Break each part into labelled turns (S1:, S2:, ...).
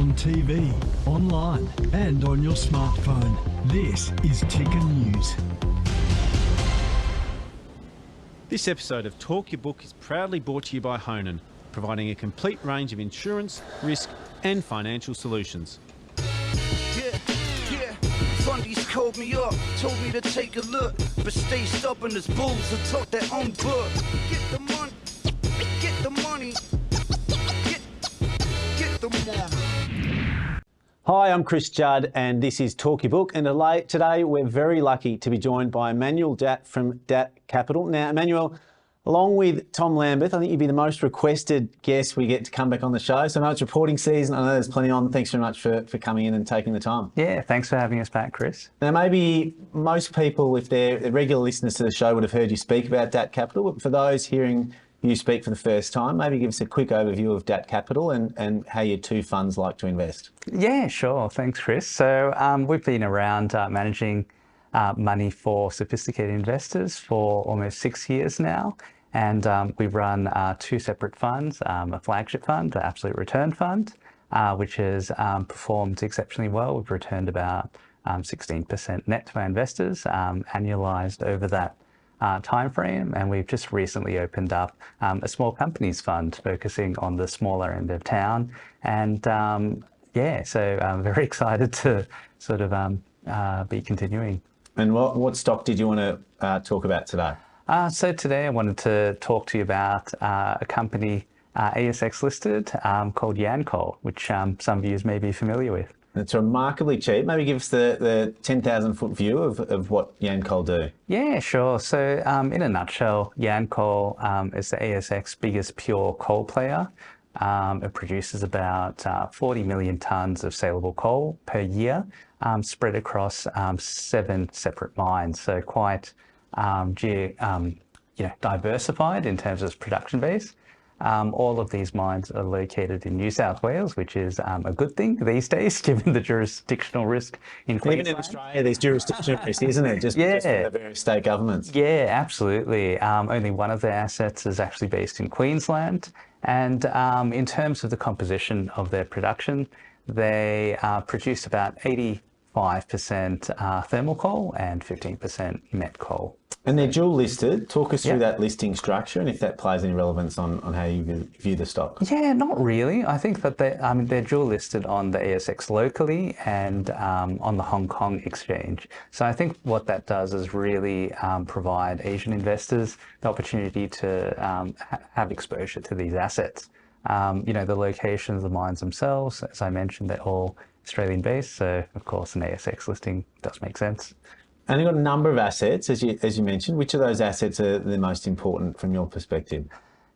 S1: on TV, online and on your smartphone. This is Ticker News.
S2: This episode of Talk Your Book is proudly brought to you by Honan, providing a complete range of insurance, risk and financial solutions.
S3: Fundies called me up, told me to take a look, but stay stubborn as bulls and talk their own book. Get the money, get the money, get the money.
S2: Hi, I'm Chris Judd and this is Talk Your Book, and today we're very lucky to be joined by Emanuel Datt from Datt Capital. Now, Emanuel, along with Tom Lambeth, I think you'd be the most requested guest we get to come back on the show. So now it's reporting season. I know there's plenty on. Thanks very much for coming in and taking the time.
S4: Yeah, thanks for having us back, Chris.
S2: Now, maybe most people, if they're regular listeners to the show, would have heard you speak about Datt Capital. But for those hearing you speak for the first time, maybe give us a quick overview of Datt Capital and how your two funds like to invest.
S4: Yeah, sure. Thanks, Chris. So we've been around managing money for sophisticated investors for almost 6 years now. And we run two separate funds, a flagship fund, the Absolute Return Fund, which has performed exceptionally well. We've returned about 16% net to our investors, annualized over that time frame. And we've just recently opened up a small companies fund focusing on the smaller end of town. And yeah, so I'm very excited to sort of be continuing.
S2: And what stock did you want to talk about today?
S4: So today I wanted to talk to you about a company ASX listed called Yancoal, which some of you may be familiar with.
S2: It's remarkably cheap. Maybe give us the 10,000 foot view of what Yancoal do.
S4: Yeah, sure. So in a nutshell, Yancoal is the ASX biggest pure coal player. It produces about 40 million tonnes of saleable coal per year, spread across 7 separate mines. So quite diversified in terms of its production base. All of these mines are located in New South Wales, which is a good thing these days, given the jurisdictional risk in Queensland.
S2: Even in Australia, there's jurisdictional risk, isn't it? Just for the various state governments.
S4: Yeah, absolutely. Only one of their assets is actually based in Queensland. And in terms of the composition of their production, they produce about 85% thermal coal and 15% met coal.
S2: And they're dual listed. Talk us through that listing structure and if that plays any relevance on how you view the stock.
S4: Yeah, not really. I think that they're dual listed on the ASX locally and on the Hong Kong exchange. So I think what that does is really provide Asian investors the opportunity to have exposure to these assets. The locations, the mines themselves, as I mentioned, they're all Australian based. So of course an ASX listing does make sense.
S2: And you've got a number of assets, as you mentioned. Which of those assets are the most important from your perspective?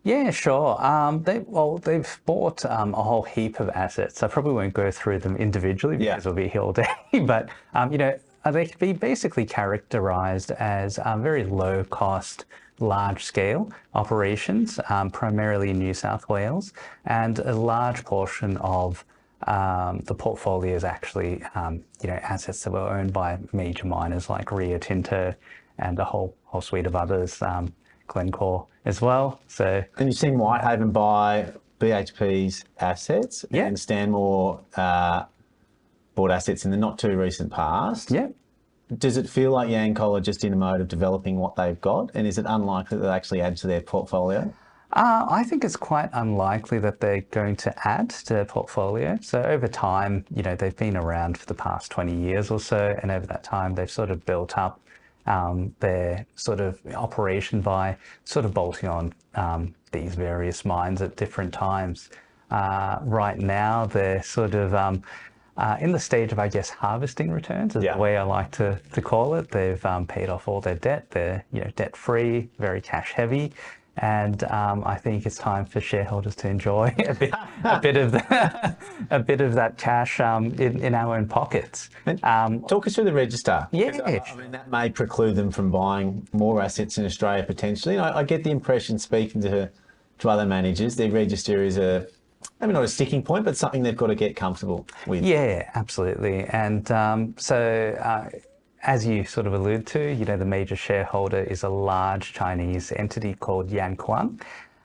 S4: Yeah, sure. They've bought a whole heap of assets. I probably won't go through them individually because we'll be here all day. But they can be basically characterised as very low cost, large scale operations, primarily in New South Wales, and a large portion of the portfolio is actually, assets that were owned by major miners like Rio Tinto and a whole suite of others, Glencore as well. So, and
S2: you've seen Whitehaven buy BHP's assets, and Stanmore bought assets in the not too recent past.
S4: Yeah.
S2: Does it feel like Yancoal are just in a mode of developing what they've got, and is it unlikely that they'll actually add to their portfolio?
S4: I think it's quite unlikely that they're going to add to their portfolio. So over time, they've been around for the past 20 years or so, and over that time, they've sort of built up their sort of operation by sort of bolting on these various mines at different times. Right now, they're sort of in the stage of, I guess, harvesting returns is the way I like to call it. They've paid off all their debt. They're debt-free, very cash-heavy. And I think it's time for shareholders to enjoy a bit of that cash in our own pockets.
S2: Talk us through the register.
S4: Yeah,
S2: I mean that may preclude them from buying more assets in Australia potentially. And I get the impression, speaking to other managers, their register is maybe not a sticking point, but something they've got to get comfortable with.
S4: Yeah, absolutely. And as you sort of allude to, the major shareholder is a large Chinese entity called Yancoal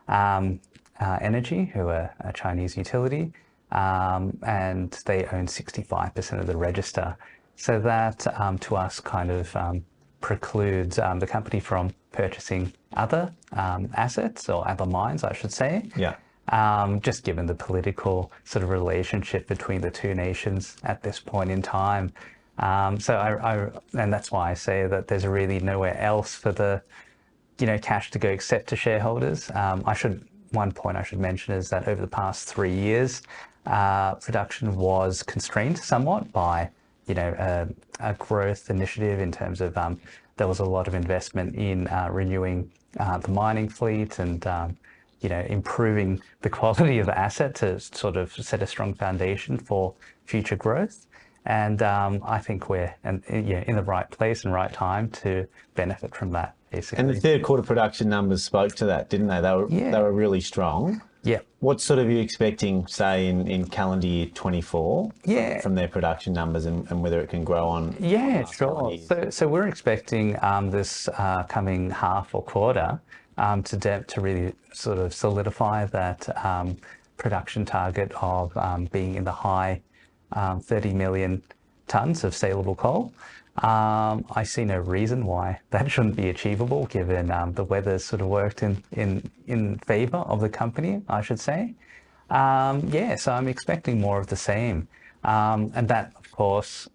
S4: Energy, who are a Chinese utility. and they own 65% of the register. So that to us kind of precludes the company from purchasing other assets or other mines, I should say.
S2: Yeah.
S4: Just given the political sort of relationship between the two nations at this point in time. And that's why I say that there's really nowhere else for the, cash to go except to shareholders. One point I should mention is that over the past 3 years, production was constrained somewhat by, a growth initiative in terms of there was a lot of investment in renewing the mining fleet and improving the quality of the asset to sort of set a strong foundation for future growth. And I think we're in the right place and right time to benefit from that, basically.
S2: And the third quarter production numbers spoke to that, didn't they? They were really strong.
S4: Yeah.
S2: What sort of are you expecting, say, in calendar year 24 from their production numbers and whether it can grow on?
S4: Yeah, sure. So we're expecting this coming half or quarter to really sort of solidify that production target of being in the high 30 million tonnes of saleable coal. I see no reason why that shouldn't be achievable, given the weather's sort of worked in favour of the company, I should say. So I'm expecting more of the same. And that, of course,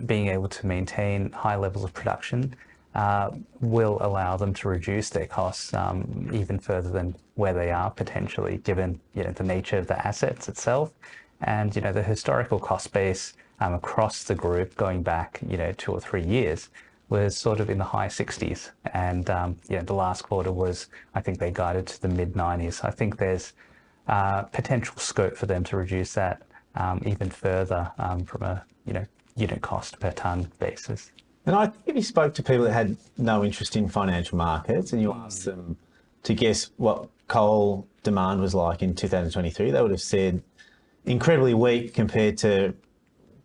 S4: being able to maintain high levels of production will allow them to reduce their costs even further than where they are potentially, given the nature of the assets itself. And the historical cost base across the group going back 2 or 3 years was sort of in the high 60s, and the last quarter was, I think they guided to the mid 90s. I think there's potential scope for them to reduce that even further from a unit cost per tonne basis.
S2: And I think if you spoke to people that had no interest in financial markets and you asked them to guess what coal demand was like in 2023, they would have said incredibly weak compared to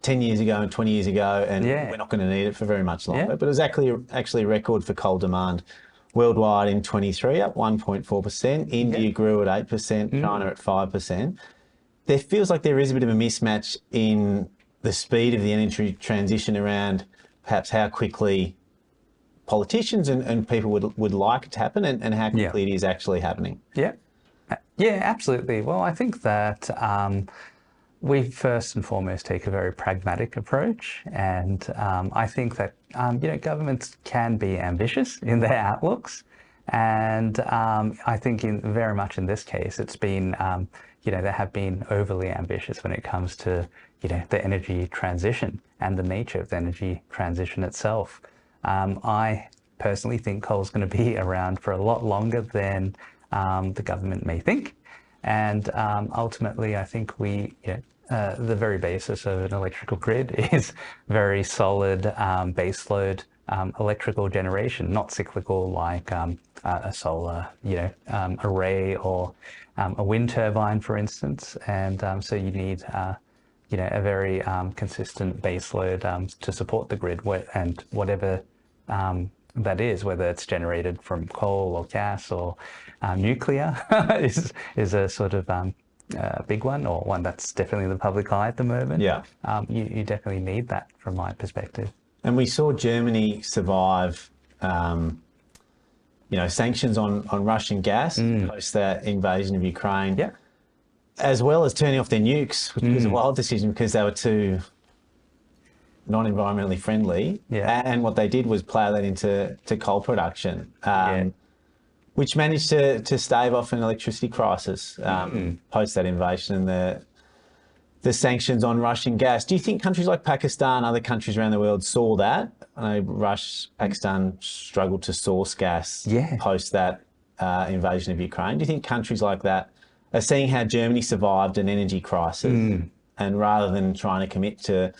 S2: 10 years ago and 20 years ago, and we're not going to need it for very much longer. But it was actually a record for coal demand worldwide in 23, up 1.4%. India grew at 8%, China at 5%. There feels like there is a bit of a mismatch in the speed of the energy transition around perhaps how quickly politicians and people would like it to happen and how quickly it is actually happening. Yeah,
S4: absolutely. Well, I think that we first and foremost take a very pragmatic approach, and I think that governments can be ambitious in their outlooks, and I think very much in this case it's been they have been overly ambitious when it comes to the energy transition and the nature of the energy transition itself. I personally think coal is going to be around for a lot longer than the government may think. And ultimately, I think the very basis of an electrical grid is very solid baseload electrical generation, not cyclical like a solar array or a wind turbine, for instance. And so you need a very consistent baseload to support the grid, and whatever that is, whether it's generated from coal or gas or nuclear, is a sort of big one, or one that's definitely in the public eye at the moment.
S2: Yeah.
S4: You definitely need that from my perspective.
S2: And we saw Germany survive, sanctions on Russian gas post that invasion of Ukraine.
S4: Yeah.
S2: As well as turning off their nukes, which was a wild decision because they were too non-environmentally friendly.
S4: Yeah.
S2: And what they did was plough that into coal production, which managed to stave off an electricity crisis post that invasion and the sanctions on Russian gas. Do you think countries like Pakistan, other countries around the world saw that? I know Pakistan struggled to source gas post that invasion of Ukraine. Do you think countries like that are seeing how Germany survived an energy crisis, and rather than trying to commit to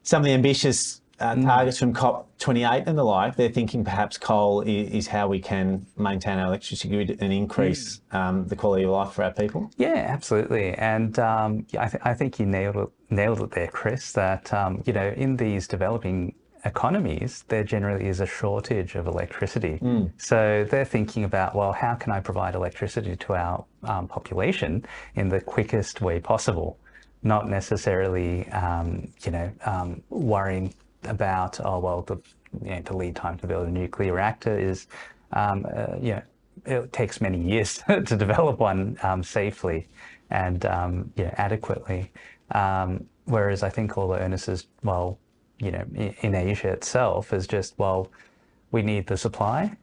S2: some of the ambitious targets from COP28 and the like, they're thinking perhaps coal is how we can maintain our electricity grid and increase the quality of life for our people?
S4: Yeah, absolutely. And I think you nailed it there, Chris, that, in these developing economies, there generally is a shortage of electricity. So they're thinking about, well, how can I provide electricity to our population in the quickest way possible? Not necessarily, worrying about, oh, well, the lead time to build a nuclear reactor is, it takes many years to develop one safely and adequately. Whereas I think all the onus is, well, in Asia itself is just, well, we need the supply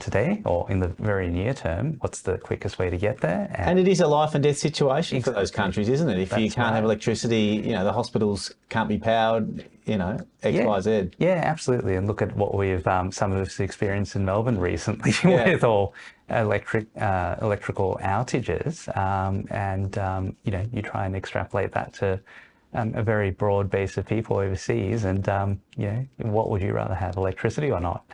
S4: today or in the very near term. What's the quickest way to get there?
S2: And it is a life and death situation for those countries, isn't it? If you can't have electricity, the hospitals can't be powered, X, Y, Z.
S4: Yeah, absolutely. And look at what we've, some of us experienced in Melbourne recently with all electrical outages. You try and extrapolate that to a very broad base of people overseas, and what would you rather have, electricity or not?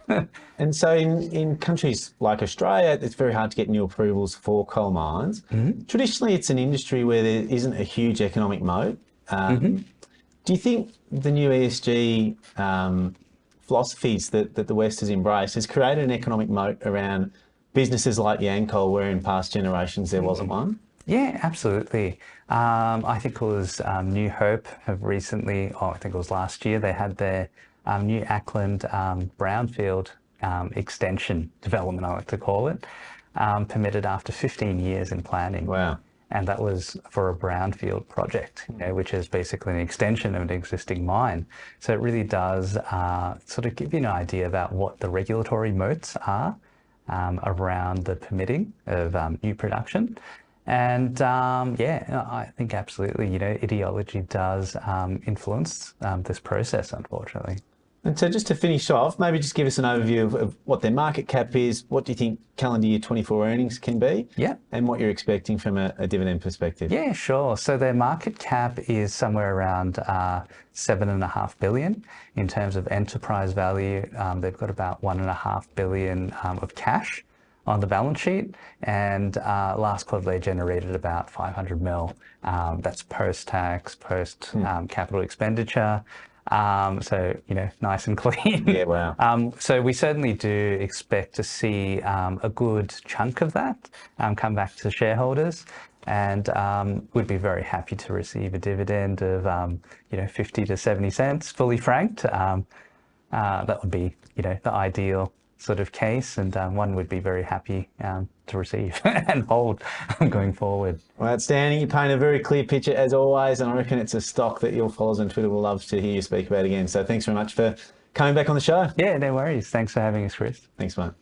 S2: And so in countries like Australia, it's very hard to get new approvals for coal mines. Traditionally, it's an industry where there isn't a huge economic moat. Do you think the new ESG philosophies that the West has embraced has created an economic moat around businesses like Yancoal, where in past generations there wasn't one?
S4: Yeah, absolutely. I think it was New Hope have recently, I think it was last year, they had their new Ackland brownfield extension development, I like to call it, permitted after 15 years in planning.
S2: Wow.
S4: And that was for a brownfield project, which is basically an extension of an existing mine. So it really does sort of give you an idea about what the regulatory moats are around the permitting of new production. And I think absolutely, ideology does influence this process, unfortunately.
S2: And so just to finish off, maybe just give us an overview of what their market cap is, what do you think calendar year 24 earnings can be, and what you're expecting from a dividend perspective.
S4: Yeah, sure. So their market cap is somewhere around $7.5 billion. In terms of enterprise value, they've got about $1.5 billion of cash on the balance sheet, and last quarter they generated about 500 mil. That's post-tax, post-capital expenditure. So, nice and clean.
S2: Yeah, wow.
S4: So we certainly do expect to see a good chunk of that come back to shareholders, and we'd be very happy to receive a dividend of 50 to 70 cents, fully franked. That would be, the ideal sort of case, and one would be very happy to receive and hold going forward.
S2: Well, outstanding. You paint a very clear picture as always, and I reckon it's a stock that your followers on Twitter will love to hear you speak about again. So thanks very much for coming back on the show.
S4: Yeah, no worries. Thanks for having us, Chris.
S2: Thanks, mate.